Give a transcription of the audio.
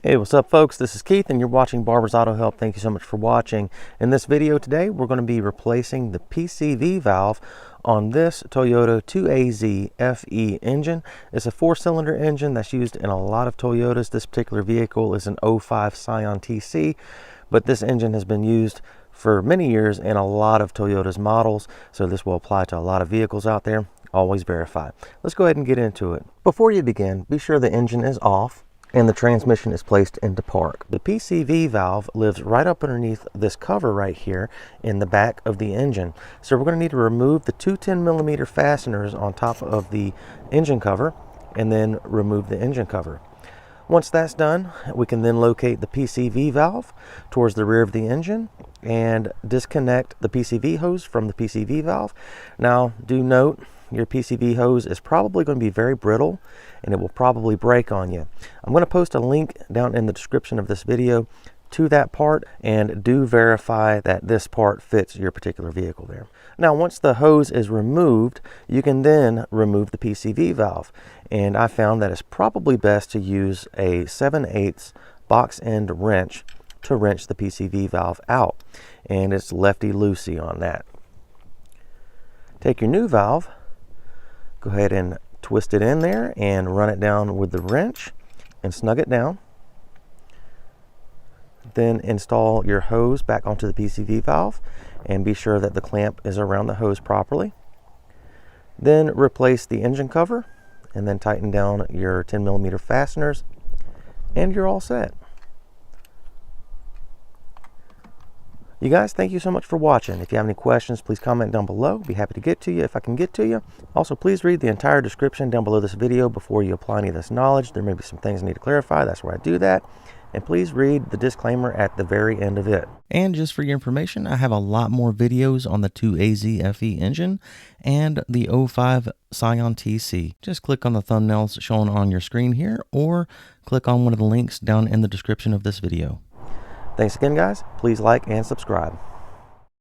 Hey, what's up folks? This is Keith and you're watching Barber's Auto Help. Thank you so much for watching. In this video today, we're going to be replacing the PCV valve on this Toyota 2AZ-FE engine. It's a 4-cylinder engine that's used in a lot of Toyotas. This particular vehicle is an 05 Scion TC, but this engine has been used for many years in a lot of Toyota's models, so this will apply to a lot of vehicles out there. Always verify. Let's go ahead and get into it. Before you begin, be sure the engine is off and the transmission is placed into park. The PCV valve lives right up underneath this cover right here in the back of the engine. So we're going to need to remove the two 10mm fasteners on top of the engine cover and then remove the engine cover. Once that's done, we can then locate the PCV valve towards the rear of the engine and disconnect the PCV hose from the PCV valve. Now, do note, your PCV hose is probably going to be very brittle and it will probably break on you. I'm going to post a link down in the description of this video to that part, and do verify that this part fits your particular vehicle there. Now, once the hose is removed, you can then remove the PCV valve, and I found that it's probably best to use a 7/8 box end wrench to wrench the PCV valve out, and it's lefty-loosey on that. Take your new valve, go ahead and twist it in there and run it down with the wrench and snug it down. Then install your hose back onto the PCV valve and be sure that the clamp is around the hose properly. Then replace the engine cover and then tighten down your 10mm fasteners and you're all set. You guys, thank you so much for watching. If you have any questions, please comment down below. Be happy to get to you if I can get to you. Also, please read the entire description down below this video before you apply any of this knowledge. There may be some things I need to clarify. That's where I do that. And please read the disclaimer at the very end of it. And just for your information, I have a lot more videos on the 2AZ-FE engine and the 05 Scion TC. Just click on the thumbnails shown on your screen here or click on one of the links down in the description of this video. Thanks again, guys. Please like and subscribe.